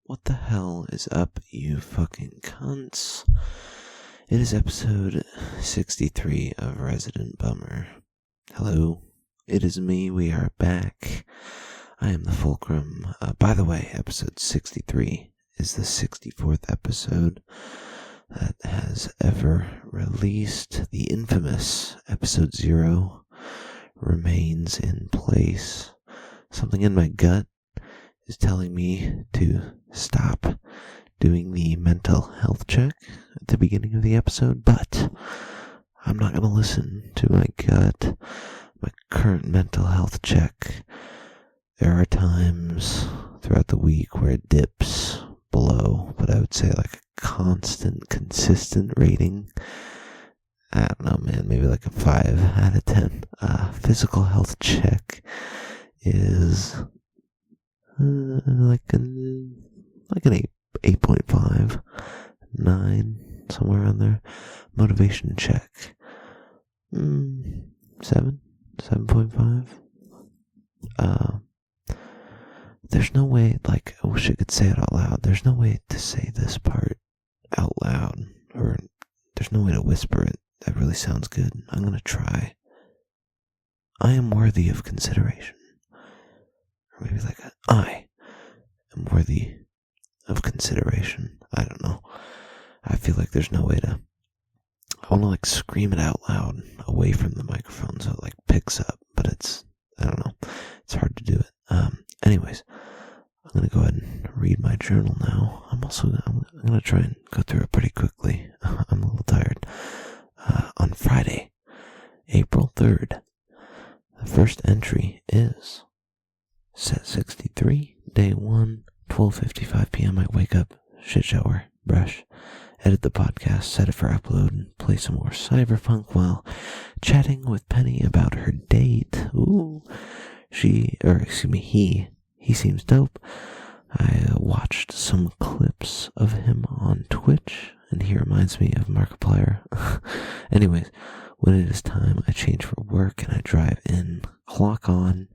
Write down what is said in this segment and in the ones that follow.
What the hell is up, you fucking cunts? It is episode 63 of Resident Bummer. Hello, it is me, we are back. I am the Fulcrum. By the way, episode 63 is the 64th episode that has ever released. The infamous episode 0 remains in place. Something in my gut is telling me to stop doing the mental health check at the beginning of the episode, but I'm not going to listen to my gut, my current mental health check. There are times throughout the week where it dips below, but I would say like a constant, consistent rating. I don't know, man, maybe like a 5 out of 10. Physical health check is like an 8.5, 9, somewhere around there. Motivation check, 7.5. There's no way, like, I wish I could say it out loud. There's no way to say this part out loud, or there's no way to whisper it. That really sounds good. I'm gonna try. I am worthy of consideration. Or maybe like I am worthy of consideration. I don't know. I feel like there's no way to... I want to like scream it out loud away from the microphone so it like picks up, but I don't know. It's hard to do it. Anyways, I'm going to go ahead and read my journal now. I'm going to try and go through it pretty quickly. I'm a little tired. On Friday, April 3rd, the first entry is set 63, day 1, 12:55 p.m. I wake up, shit shower, brush, edit the podcast, set it for upload, and play some more Cyberpunk while chatting with Penny about her date. Ooh, he seems dope. I watched some clips of him on Twitch, and he reminds me of Markiplier. Anyways, when it is time, I change for work, and I drive in, clock on,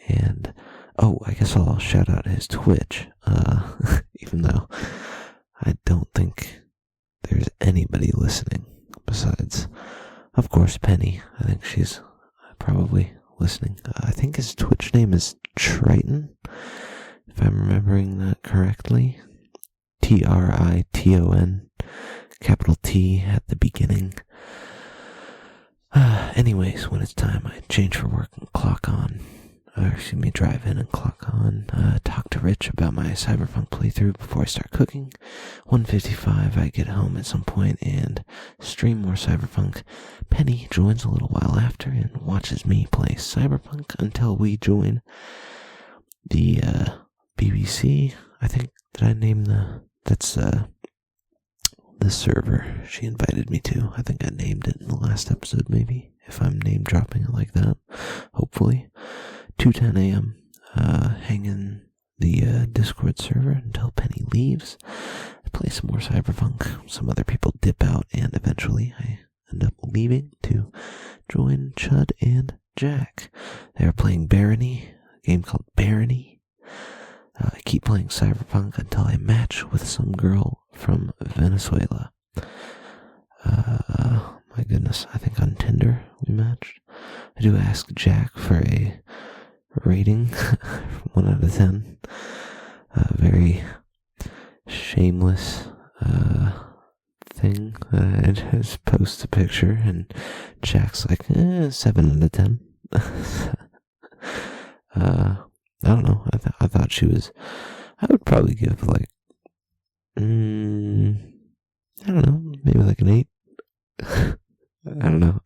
and I guess I'll shout out his Twitch, even though I don't think there's anybody listening besides, of course, Penny. I think she's probably listening. I think his Twitch name is Triton, if I'm remembering that correctly. Triton, capital T at the beginning. Anyways, when it's time, I change for work and drive in and clock on, talk to Rich about my Cyberpunk playthrough before I start cooking. 1:55, I get home at some point and stream more Cyberpunk. Penny joins a little while after and watches me play Cyberpunk until we join the BBC. I think, did I name that's the server she invited me to. I think I named it in the last episode, maybe, if I'm name dropping it like that, hopefully. 2:10 a.m. Hang in the Discord server until Penny leaves. I play some more Cyberpunk. Some other people dip out, and eventually I end up leaving to join Chud and Jack. They are playing Barony, a game called Barony. I keep playing Cyberpunk until I match with some girl from Venezuela. My goodness, I think on Tinder we matched. I do ask Jack for a rating, 1 out of 10. Very shameless thing. I just post a picture and Jack's like, 7 out of 10. I don't know. I thought she was... I would probably give like... I don't know. Maybe like an 8. I don't know.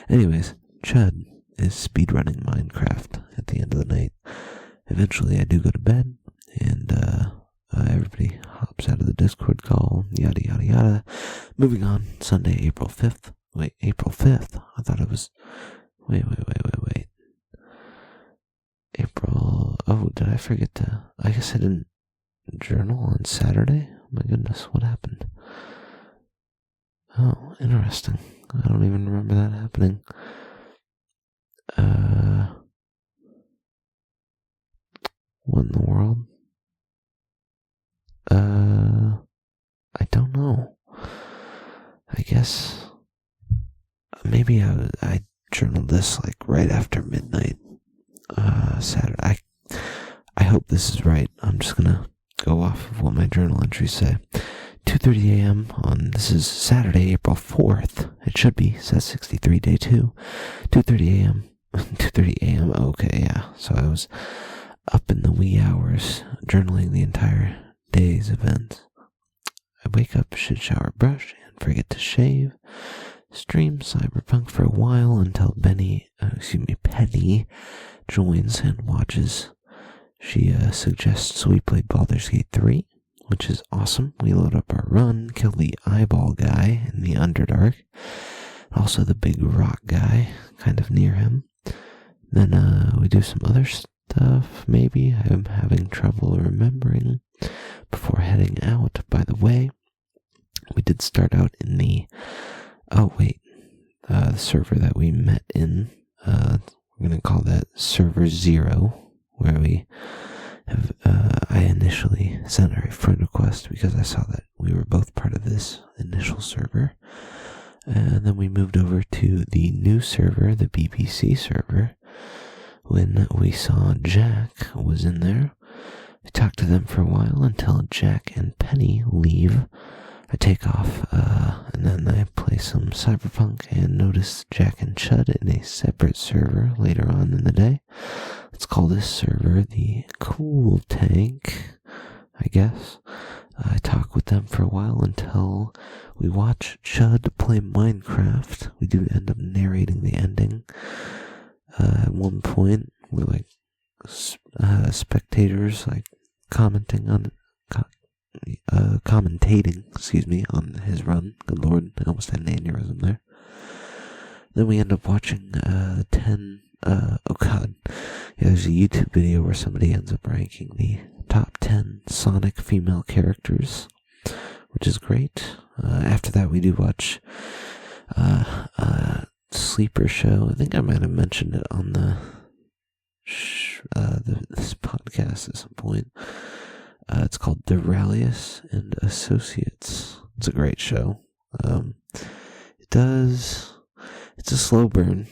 Anyways, Chud is speedrunning Minecraft at the end of the night. Eventually I do go to bed, and everybody hops out of the Discord call, yada yada yada. Moving on, Sunday, April 5th. Wait, April 5th? I thought it was... Wait. April... Oh, did I forget to... I guess I didn't journal on Saturday? Oh my goodness, what happened? Oh, interesting. I don't even remember that happening. What in the world? maybe I journaled this like right after midnight Saturday. I hope this is right. I'm just gonna go off of what my journal entries say. 2:30 a.m. on, this is Saturday, April 4th. It should be, says 63, day 2. 2:30 a.m. 2:30 a.m. Okay, yeah. So I was up in the wee hours, journaling the entire day's events. I wake up, shit, shower, brush, and forget to shave. Stream Cyberpunk for a while until Penny joins and watches. She suggests we play Baldur's Gate 3, which is awesome. We load up our run, kill the eyeball guy in the Underdark, also the big rock guy kind of near him. Then we do some other stuff, maybe. I'm having trouble remembering before heading out. By the way, we did start out in the the server that we met in. We're going to call that server 0, where we have, I initially sent her a friend request because I saw that we were both part of this initial server. And then we moved over to the new server, the BBC server, when we saw Jack was in there. We talked to them for a while until Jack and Penny leave. I take off, and then I play some Cyberpunk and notice Jack and Chud in a separate server later on in the day. Let's call this server the Cool Tank, I guess. I talk with them for a while until we watch Chud play Minecraft. We do end up narrating the ending. At one point, we're like spectators, like commentating on his run. Good lord, I almost had an aneurysm there. Then we end up watching there's a YouTube video where somebody ends up ranking the top 10 Sonic female characters, which is great. After that, we do watch Sleeper Show. I think I might have mentioned it on this podcast at some point. It's called Duralius and Associates. It's a great show. It's a slow burn,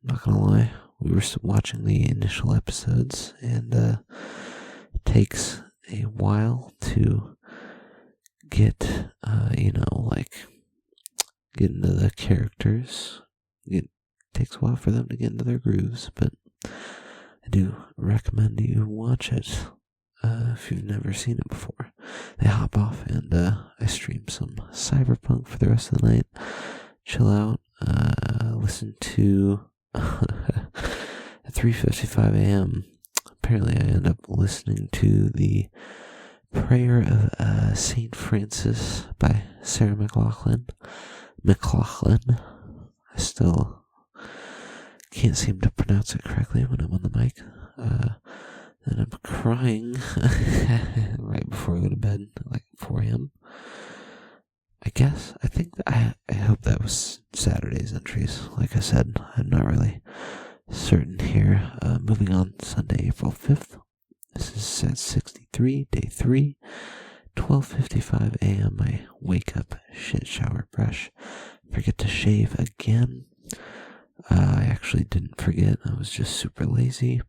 not gonna lie. We were watching the initial episodes, and it takes a while to get into the characters. It takes a while for them to get into their grooves, but I do recommend you watch it if you've never seen it before. They hop off, and I stream some Cyberpunk for the rest of the night. Chill out, listen to at 3:55 a.m. Apparently, I end up listening to the Prayer of Saint Francis by Sarah McLachlan. I still can't seem to pronounce it correctly when I'm on the mic. And I'm crying right before I go to bed, like 4 a.m. I hope that was Saturday's entries. Like I said, I'm not really certain here. Moving on, Sunday, April 5th. This is set 63, day 3, 12:55 a.m. I wake up, shit, shower, brush, forget to shave again. I actually didn't forget, I was just super lazy.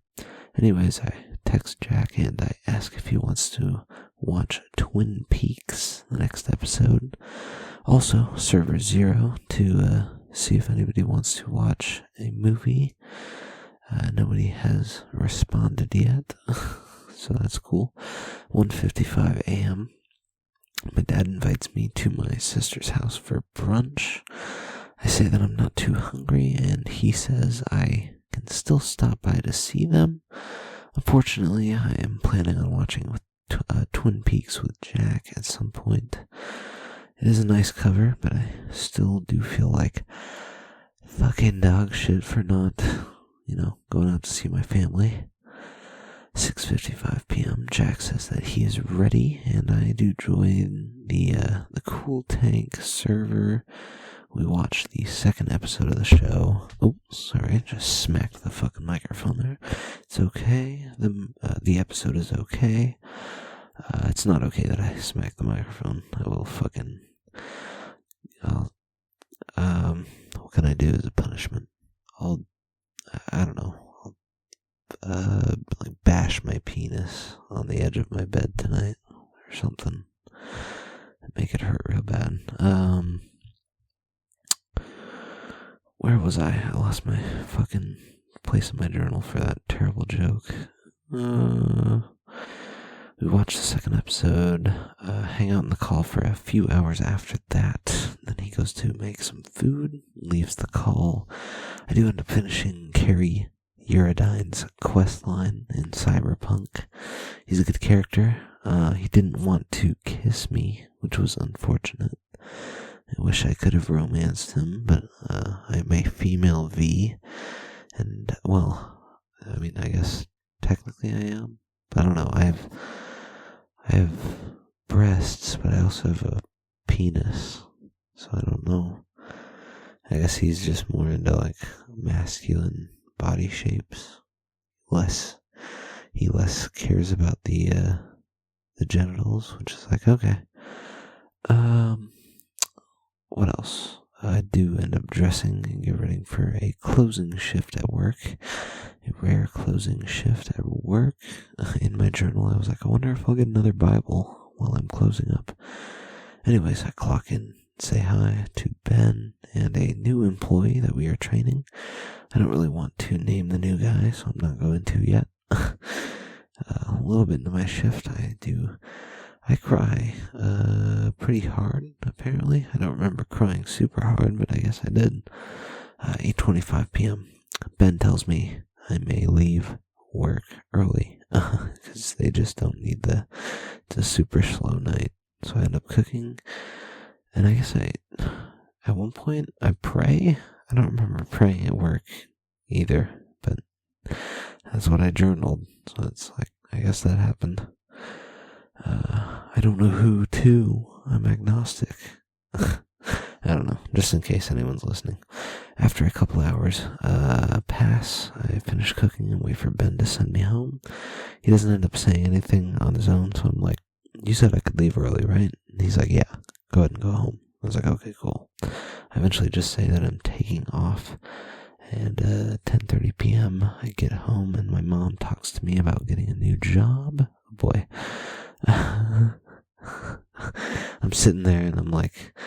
Anyways, I text Jack and I ask if he wants to watch Twin Peaks, the next episode. Also, server 0 to see if anybody wants to watch a movie. Nobody has responded yet, so that's cool. 1:55 a.m. My dad invites me to my sister's house for brunch. I say that I'm not too hungry, and he says I can still stop by to see them. Unfortunately, I am planning on watching Twin Peaks with Jack at some point. It is a nice cover, but I still do feel like fucking dog shit for not, going out to see my family. 6:55 p.m. Jack says that he is ready, and I do join the Cool Tank server. We watched the second episode of the show. Oh, sorry, I just smacked the fucking microphone there. It's okay. The episode is okay. It's not okay that I smacked the microphone. I will fucking... what can I do as a punishment? I don't know, like bash my penis on the edge of my bed tonight or something. Make it hurt real bad. Where was I? I lost my fucking place in my journal for that terrible joke. We watched the second episode, hang out in the call for a few hours after that. Then he goes to make some food, leaves the call. I do end up finishing Carrie Uridine's quest line in Cyberpunk. He's a good character. He didn't want to kiss me, which was unfortunate. I wish I could have romanced him, but I'm a female V, and, well, I mean, I guess technically I am. I don't know, I have breasts, but I also have a penis, so I don't know. I guess he's just more into, like, masculine body shapes. He less cares about the genitals, which is like, okay. What else? I do end up dressing and get ready for a closing shift at work. A rare closing shift at work. In my journal, I was like, I wonder if I'll get another Bible while I'm closing up. Anyways, I clock in, say hi to Ben and a new employee that we are training. I don't really want to name the new guy, so I'm not going to yet. A little bit into my shift, I cry pretty hard, apparently. I don't remember crying super hard, but I guess I did. 8:25 p.m. Ben tells me I may leave work early because they just don't need the super slow night. So I end up cooking, and I guess at one point I pray. I don't remember praying at work either, but that's what I journaled. So it's like, I guess that happened. I don't know who to. I'm agnostic. I don't know, just in case anyone's listening. After a couple hours pass, I finish cooking and wait for Ben to send me home. He doesn't end up saying anything on his own, so I'm like, you said I could leave early, right? And he's like, yeah, go ahead and go home. I was like, okay, cool. I eventually just say that I'm taking off, and 10:30 p.m. I get home and my mom talks to me about getting a new job. Oh boy. I'm sitting there and I'm like,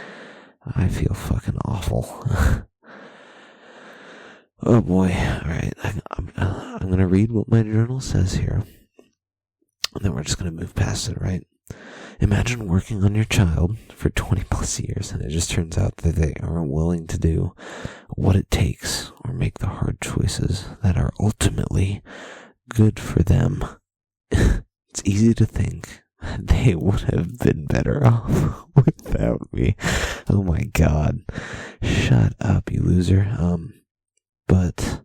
I feel fucking awful. Oh boy. Alright, I'm gonna read what my journal says here, and then we're just gonna move past it, right? Imagine working on your child for 20 plus years, and it just turns out that they aren't willing to do what it takes or make the hard choices that are ultimately good for them. It's easy to think they would have been better off without me. Oh my god. Shut up, you loser. But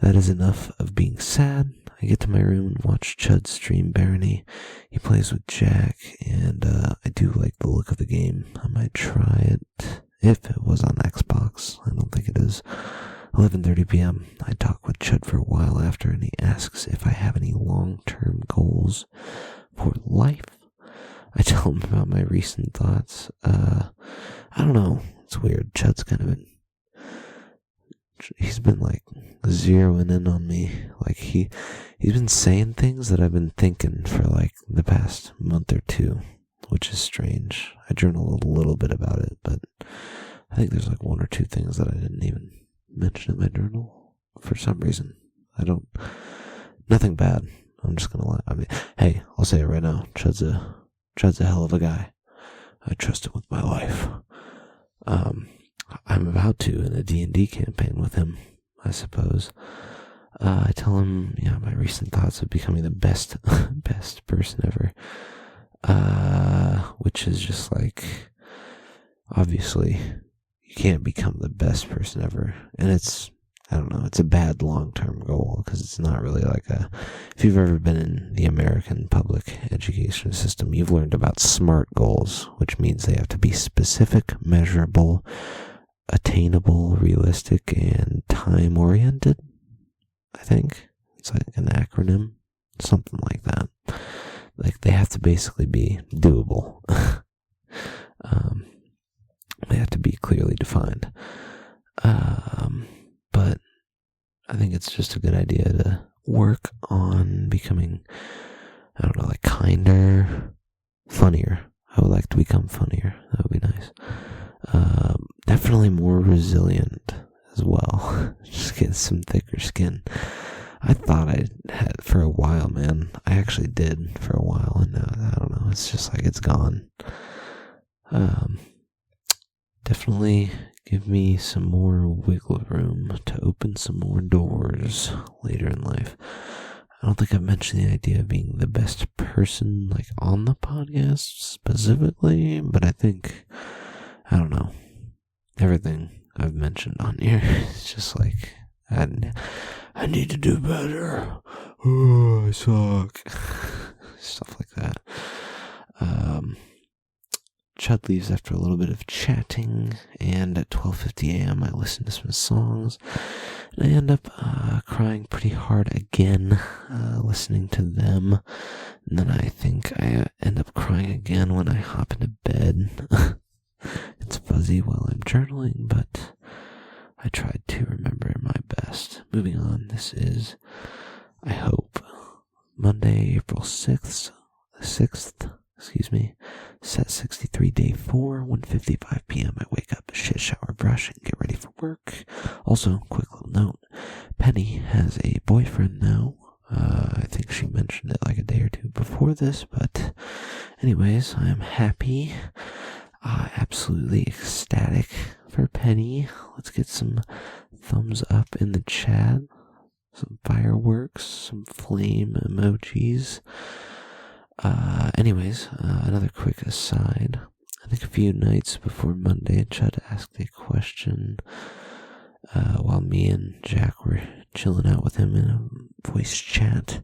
that is enough of being sad. I get to my room and watch Chud stream Barony. He plays with Jack, and I do like the look of the game. I might try it if it was on Xbox. I don't think it is. 11:30 p.m. I talk with Chud for a while after, and he asks if I have any long-term goals for life. I tell him about my recent thoughts. I don't know. It's weird. Chud's he's been like zeroing in on me. Like he's been saying things that I've been thinking for like the past month or two, which is strange. I journaled a little bit about it, but I think there's like one or two things that I didn't even mention in my journal for some reason. Nothing bad. I'm just gonna lie. I mean, hey, I'll say it right now. Chud's a hell of a guy. I trust him with my life. I'm about to in a D&D campaign with him, I suppose. I tell him, my recent thoughts of becoming the best person ever. Which is just like, obviously, you can't become the best person ever. And it's a bad long-term goal, because it's not really like if you've ever been in the American public education system, you've learned about SMART goals, which means they have to be specific, measurable, attainable, realistic, and time-oriented. I think it's like an acronym, something like that. Like they have to basically be doable. They have to be clearly defined. But I think it's just a good idea to work on becoming, I don't know, like kinder, funnier. I would like to become funnier. That would be nice. Definitely more resilient as well. Just get some thicker skin. I thought I had for a while, man. I actually did for a while, and now I don't know. It's just like it's gone. Definitely give me some more wiggle room to open some more doors later in life. I don't think I've mentioned the idea of being the best person, like, on the podcast specifically, but I think, I don't know, everything I've mentioned on here is just like, I need to do better. Oh, I suck. Stuff like that. Chud leaves after a little bit of chatting, and at 12:50 a.m. I listen to some songs, and I end up crying pretty hard again, listening to them, and then I think I end up crying again when I hop into bed. It's fuzzy while I'm journaling, but I tried to remember my best. Moving on, this is, I hope, Monday, April 6th, set 63, day 4, 1:55 p.m. I wake up, shit, shower, brush, and get ready for work. Also, quick little note, Penny has a boyfriend now. I think she mentioned it like a day or two before this, but anyways, I am happy, absolutely ecstatic for Penny. Let's get some thumbs up in the chat, some fireworks, some flame emojis. Another quick aside. I think a few nights before Monday, Chud asked a question while me and Jack were chilling out with him in a voice chat.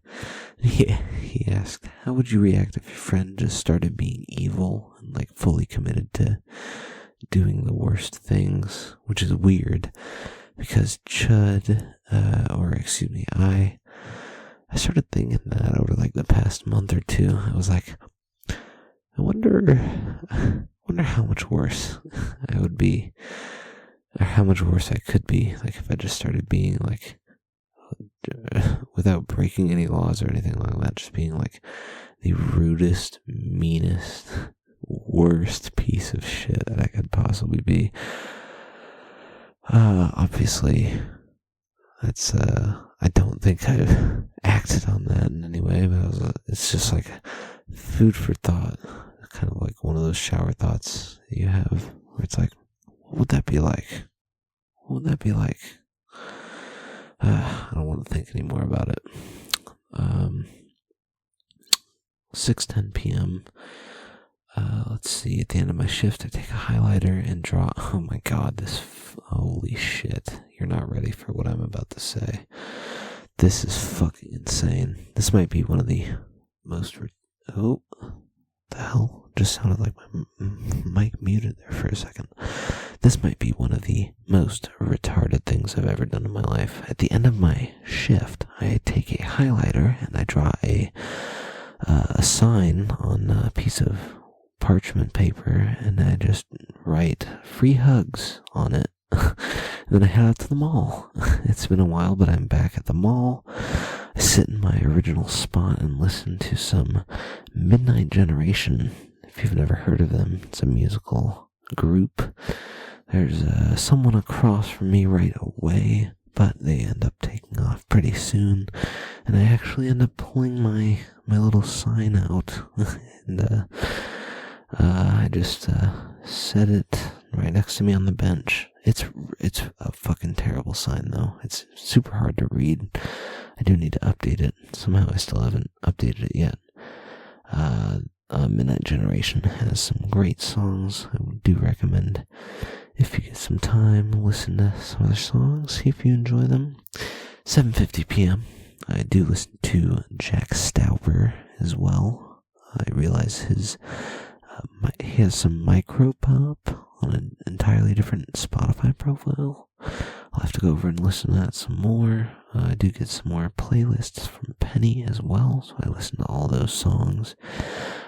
He asked, how would you react if your friend just started being evil and like fully committed to doing the worst things? Which is weird because I started thinking that over like the past month or two. I was like, I wonder how much worse I would be, or how much worse I could be, like if I just started being like, without breaking any laws or anything like that, just being like the rudest, meanest, worst piece of shit that I could possibly be. Obviously, that's, I don't think I've acted on that in any way, but it's just like food for thought. Kind of like one of those shower thoughts that you have where it's like, what would that be like? What would that be like? I don't want to think anymore about it. 6:10 p.m. Let's see, at the end of my shift, I take a highlighter and draw. Oh my god, holy shit. You're not ready for what I'm about to say. This is fucking insane. This might be one of the most, oh, the hell? Just sounded like my mic muted there for a second. This might be one of the most retarded things I've ever done in my life. At the end of my shift, I take a highlighter and I draw a sign on a piece of parchment paper, and I just write free hugs on it. Then I head out to the mall. It's been a while, but I'm back at the mall. I sit in my original spot and listen to some Midnight Generation. If you've never heard of them, it's a musical group. There's someone across from me right away, but they end up taking off pretty soon, and I actually end up pulling my little sign out, and I just set it right next to me on the bench. It's a fucking terrible sign, though. It's super hard to read. I do need to update it. Somehow I still haven't updated it yet. Midnight Generation has some great songs. I do recommend, if you get some time, listen to some other songs, see if you enjoy them. 7:50 p.m. I do listen to Jack Stauber as well. I realize he has some micro pop on an entirely different Spotify profile. I'll have to go over and listen to that some more. I do get some more playlists from Penny as well, so I listen to all those songs.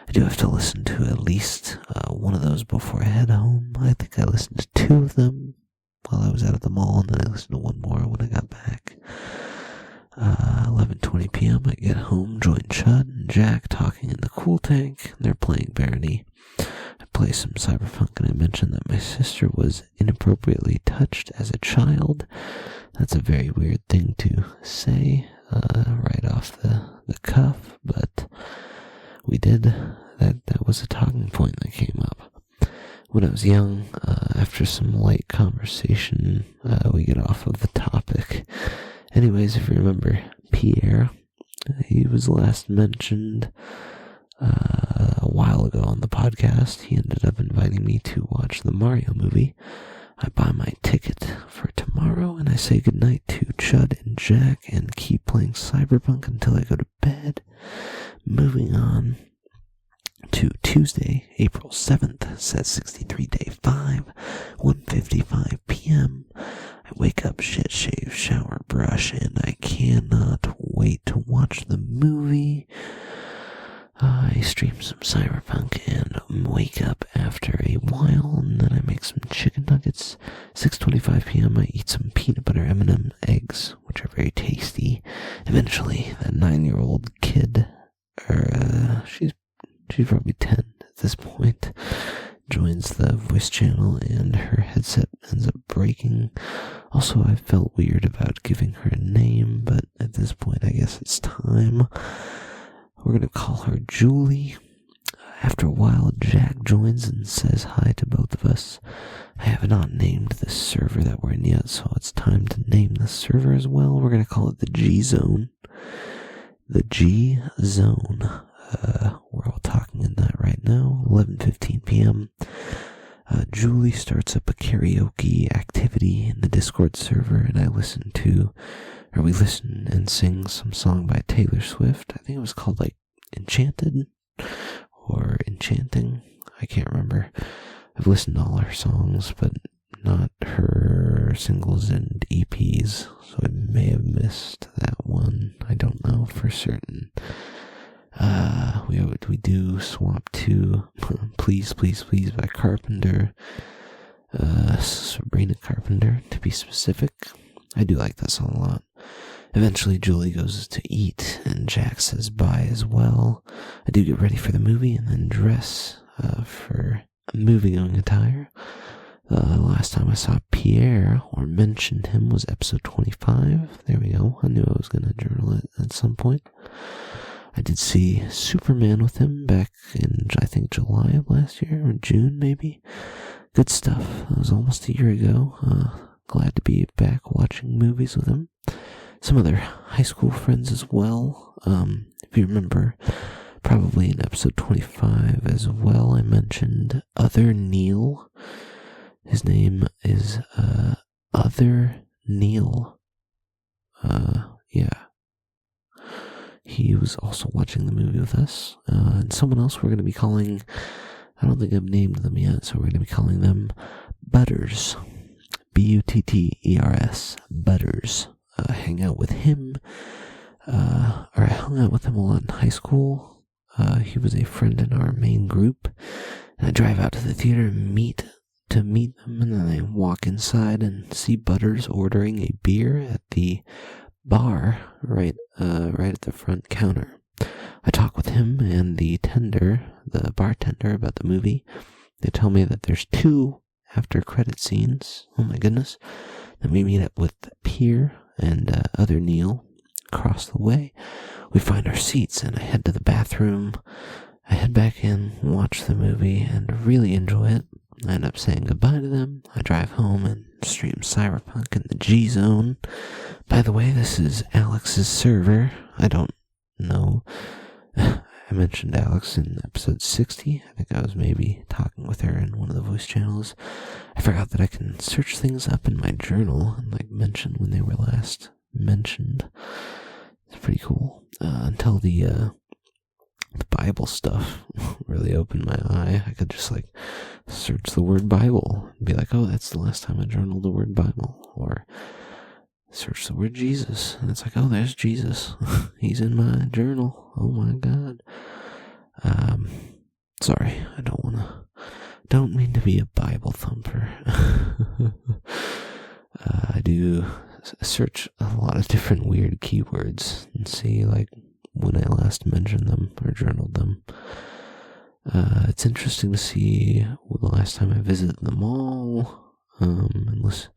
I do have to listen to at least one of those before I head home. I think I listened to 2 of them while I was out at the mall, and then I listened to one more when I got back. 11:20 p.m. I get home, join Chud and Jack talking in the cool tank. They're playing Barony. I play some Cyberpunk, and I mentioned that my sister was inappropriately touched as a child. That's a very weird thing to say right off the cuff, but we did. That was a talking point that came up. When I was young, after some light conversation, we get off of the topic. Anyways, if you remember Pierre, he was last mentioned a while ago on the podcast. He ended up inviting me to watch the Mario movie. I buy my ticket for tomorrow, and I say goodnight to Chud and Jack and keep playing Cyberpunk until I go to bed. Moving on to Tuesday, April 7th, says 63 day 5, 1:55 p.m. I wake up, shit, shave, shower, brush, and I cannot wait to watch the movie. I stream some Cyberpunk and wake up after a while, and then I make some chicken nuggets. 6:25 p.m. I eat some peanut butter M&M eggs, which are very tasty. Eventually, that 9-year-old kid, she's probably 10 at this point, joins the voice channel, and her headset ends up breaking. Also, I felt weird about giving her a name, but at this point, I guess it's time. We're going to call her Julie. After a while, Jack joins and says hi to both of us. I have not named the server that we're in yet, so it's time to name the server as well. We're going to call it the G Zone. The G Zone. We're all talking in that right now. 11:15 p.m. Julie starts up a karaoke activity in the Discord server, and we listen and sing some song by Taylor Swift. I think it was called like Enchanted or Enchanting. I can't remember. I've listened to all her songs, but not her singles and EPs, so I may have missed that one. I don't know for certain. We do swap to Please, Please, Please by Carpenter, Sabrina Carpenter to be specific. I do like that song a lot. Eventually Julie goes to eat and Jack says bye as well. I do get ready for the movie and then dress for movie-going attire. Last time I saw Pierre or mentioned him was episode 25. There we go. I knew I was going to journal it at some point. I did see Superman with him back in, I think, July of last year, or June maybe. Good stuff. That was almost a year ago. Glad to be back watching movies with him. Some other high school friends as well. If you remember, probably in episode 25 as well, I mentioned Other Neil. His name is Other Neil. Yeah. He was also watching the movie with us. And someone else we're going to be calling, I don't think I've named them yet, so we're going to be calling them Butters. Butters. Butters. I hang out with him, or I hung out with him a lot in high school. He was a friend in our main group. And I drive out to the theater and meet them, and then I walk inside and see Butters ordering a beer at the bar right at the front counter. I talk with him and the bartender about the movie. They tell me that there's 2 after credit scenes. Oh my goodness. Then we meet up with Pierre and Other Neil across the way. We find our seats and I head to the bathroom. I head back in, watch the movie, and really enjoy it. I end up saying goodbye to them. I drive home and stream Cyberpunk in the G Zone. By the way, this is Alex's server. I don't know. I mentioned Alex in episode 60. I think I was maybe talking with her in one of the voice channels. I forgot that I can search things up in my journal and mention when they were last mentioned. It's pretty cool. Until the Bible stuff really opened my eye. I could just search the word Bible and be like, oh, that's the last time I journaled the word Bible. Or search the word Jesus, and it's like, oh, there's Jesus. He's in my journal. Oh my God. Sorry, I don't mean to be a Bible thumper. I do search a lot of different weird keywords and see like when I last mentioned them or journaled them. It's interesting to see the last time I visited the mall. Unless,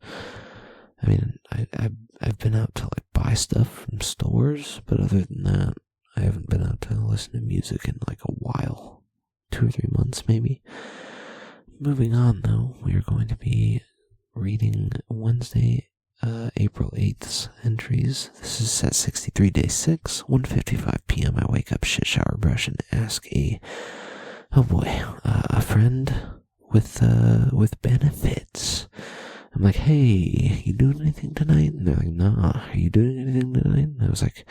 I mean, I've been out to like buy stuff from stores, but other than that, I haven't been out to listen to music in like a while, 2 or 3 months maybe. Moving on though, we are going to be reading Wednesday, April 8th's entries. This is at 63 day 6, 1:55 p.m. I wake up, shit, shower, brush, and ask a friend with benefits. I'm like, hey, you doing anything tonight? And they're like, nah, are you doing anything tonight? And I was like,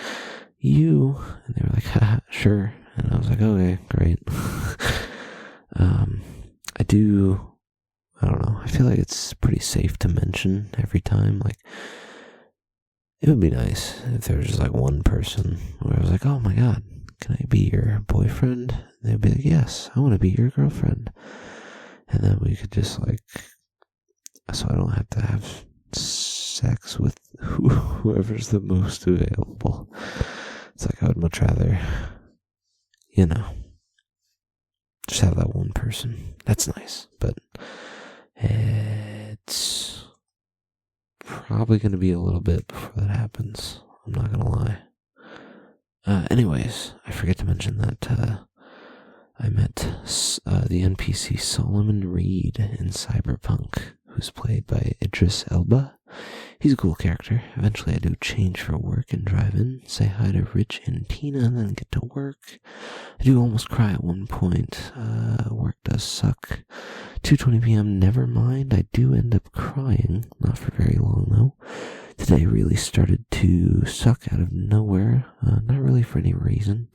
you? And they were like, haha, sure. And I was like, okay, great. I don't know, I feel like it's pretty safe to mention every time. Like, it would be nice if there was just like one person where I was like, oh my god, can I be your boyfriend? And they'd be like, yes, I want to be your girlfriend. And then we could just like, so I don't have to have sex with whoever's the most available. It's like I would much rather, just have that one person. That's nice, but it's probably going to be a little bit before that happens. I'm not going to lie. Anyways, I forget to mention that I met the NPC Solomon Reed in Cyberpunk, who's played by Idris Elba. He's a cool character. Eventually I do change for work and drive in, say hi to Rich and Tina, and then get to work. I do almost cry at one point. Work does suck. 2:20 p.m., never mind. I do end up crying. Not for very long, though. Today really started to suck out of nowhere. Not really for any reason.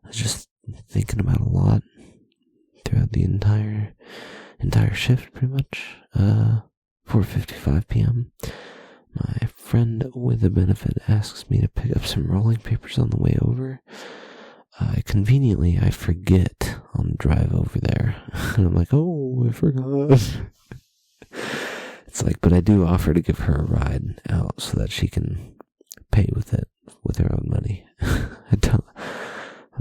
I was just thinking about a lot throughout the entire shift, pretty much. 4:55 p.m. My friend with a benefit asks me to pick up some rolling papers on the way over. Conveniently, I forget on the drive over there. And I'm like, oh, I forgot. It's like, but I do offer to give her a ride out so that she can pay with it with her own money. I'm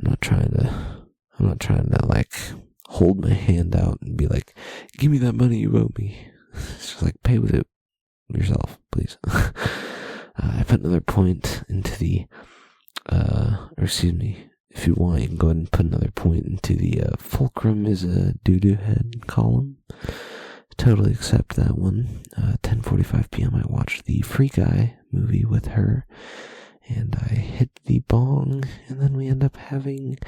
not trying to like hold my hand out and be like, give me that money you owe me. It's just like, pay with it yourself, please. I put another point into the, if you want, you can go ahead and put another point into the Fulcrum is a doo-doo head column. Totally accept that one. 10:45 p.m. I watched the Free Guy movie with her, and I hit the bong, and then we end up having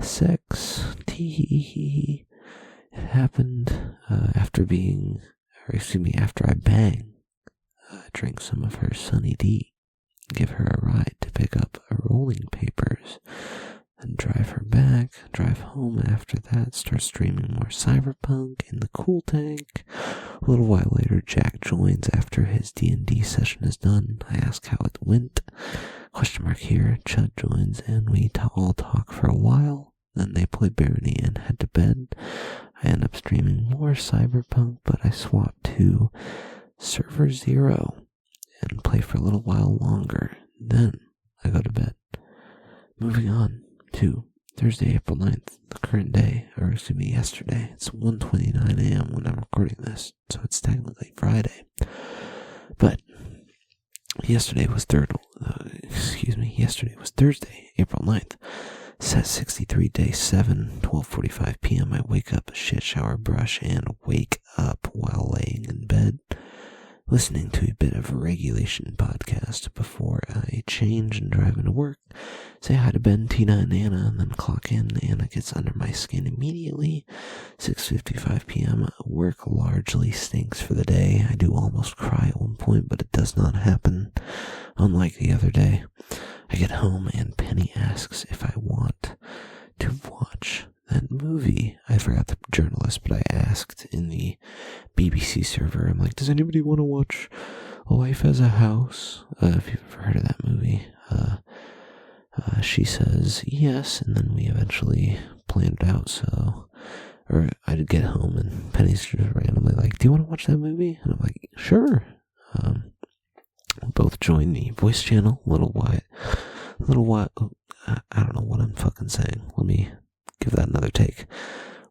sex. Tee. It happened after I bang. Drink some of her Sunny D, give her a ride to pick up rolling papers, and drive her back, drive home after that, start streaming more Cyberpunk in the cool tank. A little while later, Jack joins after his D&D session is done. I ask how it went. Question mark here. Chud joins and we all talk for a while. Then they play Barony and head to bed. I end up streaming more Cyberpunk, but I swap to Server 0 and play for a little while longer. Then I go to bed. Moving on to Thursday, April 9th, the current day, yesterday. It's 1:29 a.m. when I'm recording this, so it's technically Friday. But yesterday was Thursday, April 9th. Set 63 day 7, 12:45 p.m. I wake up, shit, shower, brush, and wake up while laying in bed, listening to a bit of a regulation podcast before I change and drive into work. Say hi to Ben, Tina, and Anna, and then clock in. Anna gets under my skin immediately. 6:55 p.m. Work largely stinks for the day. I do almost cry at one point, but it does not happen, unlike the other day. I get home and Penny asks if I want to watch that movie. I forgot the journalist, but I asked in the BBC server. I'm like, does anybody want to watch Life as a House? If you've ever heard of that movie. She says yes, and then we eventually planned it out. Or I'd get home and Penny's just randomly like, do you want to watch that movie? And I'm like, sure. Both joined the voice channel. Little while. I don't know what I'm fucking saying. Let me give that another take.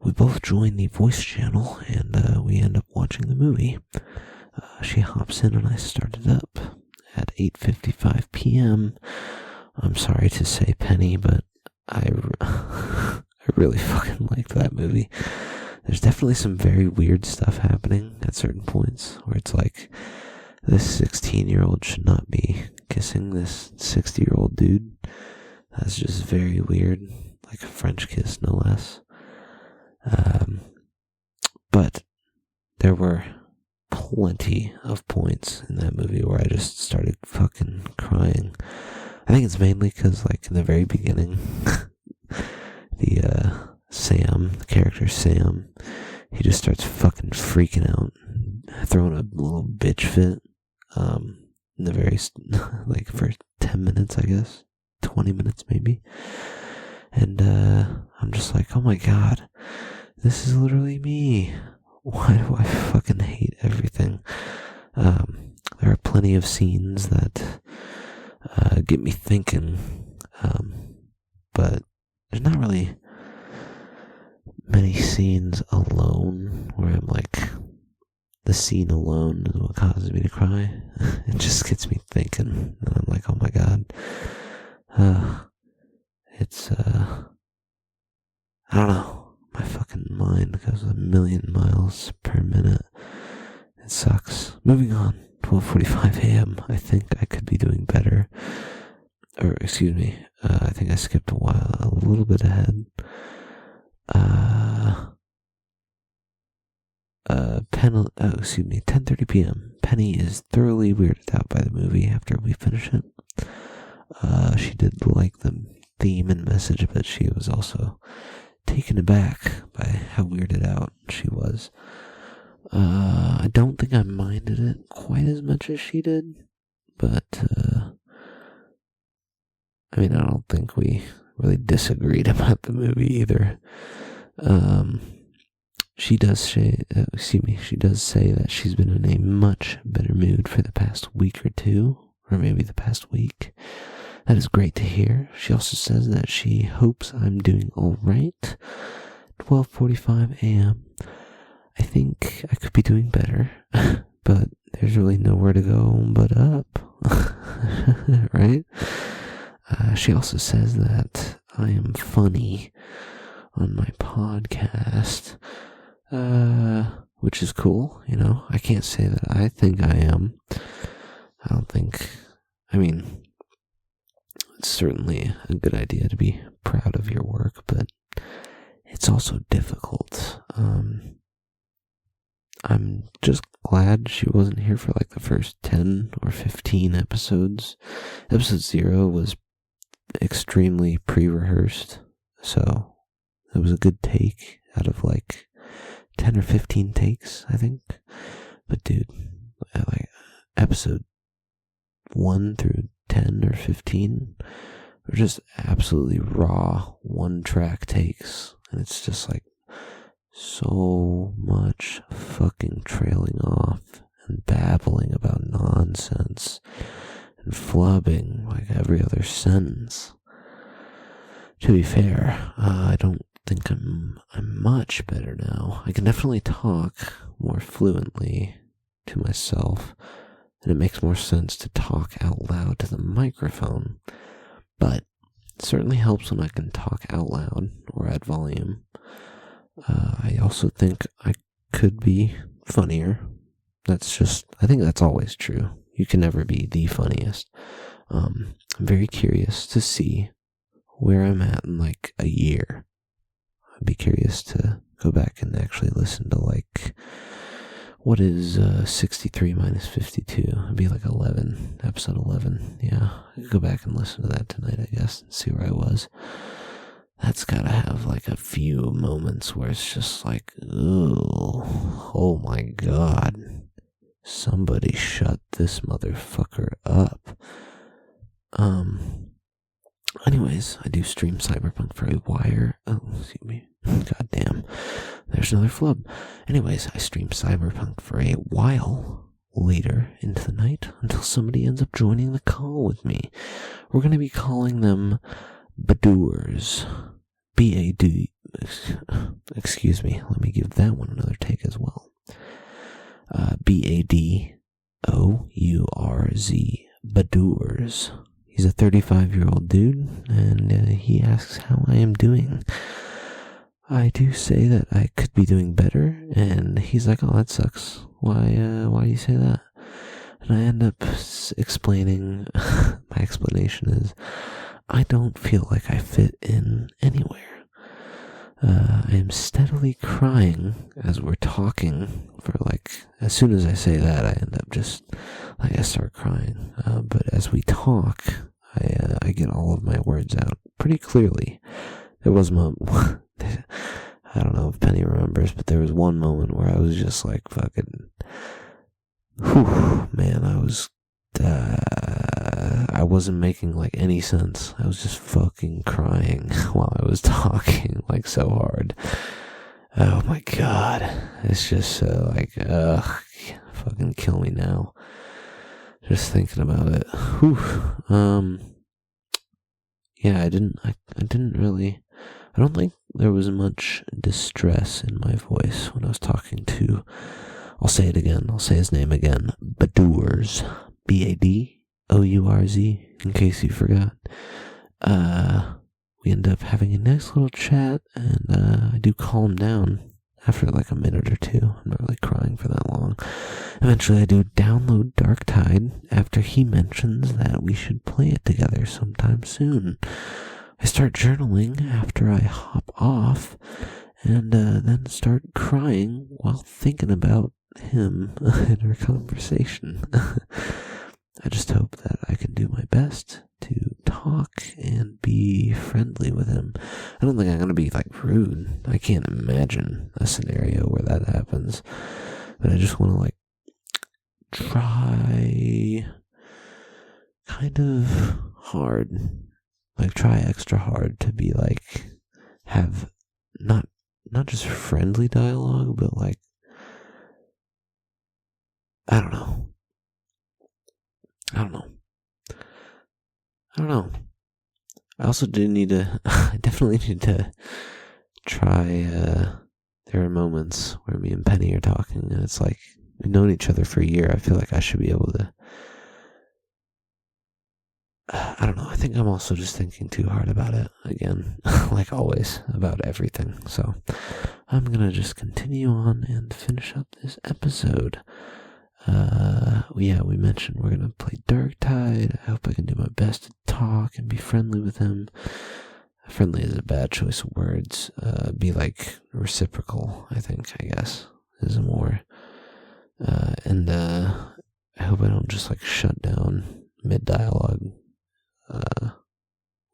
We both joined the voice channel, and we end up watching the movie. She hops in, and I started up at 8:55 p.m. I'm sorry to say, Penny, but I really fucking liked that movie. There's definitely some very weird stuff happening at certain points where it's like, this 16-year-old should not be kissing this 60-year-old dude. That's just very weird. Like a French kiss, no less. But there were plenty of points in that movie where I just started fucking crying. I think it's mainly because, like, in the very beginning, the character Sam, he just starts fucking freaking out, throwing a little bitch fit, in the very, like, first 10 minutes, I guess, 20 minutes maybe, and, I'm just like, oh my god, this is literally me. Why do I fucking hate everything? There are plenty of scenes that, get me thinking, but there's not really many scenes alone where I'm like, the scene alone is what causes me to cry. It just gets me thinking, and I'm like, oh my god, it's, I don't know, my fucking mind goes a million miles per minute. It sucks. Moving on, 12:45 a.m. I think I could be doing better. Or, excuse me, I think I skipped a little bit ahead. 10:30 p.m. Penny is thoroughly weirded out by the movie after we finish it. She did like the theme and message, but she was also taken aback by how weirded out she was. I don't think I minded it quite as much as she did, but, I mean, I don't think we really disagreed about the movie either. She does say that she's been in a much better mood for the past week or two, or maybe the past week. That is great to hear. She also says that she hopes I'm doing alright. 12:45 a.m. I think I could be doing better, but there's really nowhere to go but up. Right? She also says that I am funny on my podcast, which is cool, you know. I can't say that I think I am. It's certainly a good idea to be proud of your work, but it's also difficult. I'm just glad she wasn't here for like the first 10 or 15 episodes. Episode 0 was extremely pre-rehearsed, so it was a good take out of like 10 or 15 takes, I think. But dude, like episode 1 through 10 or 15 were just absolutely raw one-track takes, and it's just like so much fucking trailing off and babbling about nonsense and flubbing like every other sentence. To be fair, I don't think I'm much better now. I can definitely talk more fluently to myself, and it makes more sense to talk out loud to the microphone, but it certainly helps when I can talk out loud or at volume. I also think I could be funnier. I think that's always true. You can never be the funniest. I'm very curious to see where I'm at in like a year. I'd be curious to go back and actually listen to like, what is 63 minus 52? It'd be like episode 11. Yeah, I could go back and listen to that tonight, I guess, and see where I was. That's gotta have like a few moments where it's just like, ooh, oh my god, somebody shut this motherfucker up. Anyways, I do stream Cyberpunk for a while. Oh, excuse me. God damn. There's another flub. Anyways, I streamed Cyberpunk for a while later into the night until somebody ends up joining the call with me. We're going to be calling them Badooers. B-A-D. Excuse me. Let me give that one another take as well. B-A-D-O-U-R-Z. Badoors. He's a 35-year-old dude, and he asks how I am doing. I do say that I could be doing better, and he's like, oh, that sucks. Why do you say that? And I end up explaining, my explanation is, I don't feel like I fit in anywhere. I am steadily crying as we're talking as soon as I say that, I end up just, I start crying. But as we talk, I get all of my words out pretty clearly. There was I don't know if Penny remembers, but there was one moment where I was just like fucking, man, I wasn't making any sense. I was just fucking crying while I was talking so hard. Oh my god. It's just so fucking kill me now. Just thinking about it. Yeah, I don't think there was much distress in my voice when I was talking to, I'll say it again, I'll say his name again, Badoors, B-A-D-O-U-R-Z, in case you forgot. We end up having a nice little chat, and I do calm down after a minute or two. I'm not really crying for that long. Eventually I do download Darktide after he mentions that we should play it together sometime soon. I start journaling after I hop off, and then start crying while thinking about him in our conversation. I just hope that I can do my best to talk and be friendly with him. I don't think I'm going to be rude. I can't imagine a scenario where that happens. But I just want to try kind of hard. Try extra hard to be have not just friendly dialogue, but I don't know. I also I definitely need to try, there are moments where me and Penny are talking, and it's we've known each other for a year. I feel I should be able to, I don't know, I think I'm also just thinking too hard about it again, always, about everything. So, I'm gonna just continue on and finish up this episode. We mentioned we're gonna play Darktide. I hope I can do my best to talk and be friendly with him. Friendly is a bad choice of words. Be reciprocal, I guess, is more. And I hope I don't just shut down mid-dialogue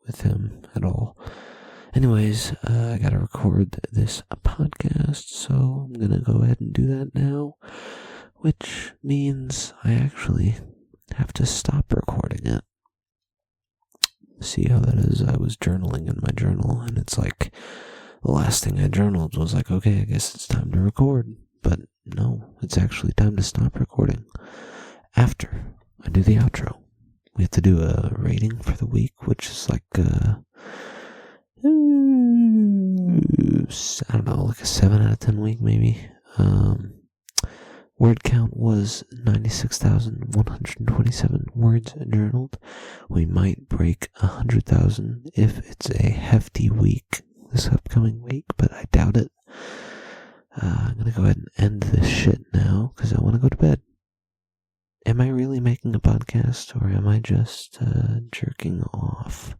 with him at all. Anyways, I gotta record this podcast, so I'm gonna go ahead and do that now. Which means I actually have to stop recording it. See how that is? I was journaling in my journal, and it's the last thing I journaled was okay, I guess it's time to record. But no, it's actually time to stop recording. After I do the outro, we have to do a rating for the week, which is I don't know, a 7 out of 10 week maybe. Word count was 96,127 words journaled. We might break 100,000 if it's a hefty week this upcoming week, but I doubt it. I'm gonna go ahead and end this shit now, because I want to go to bed. Am I really making a podcast, or am I just jerking off?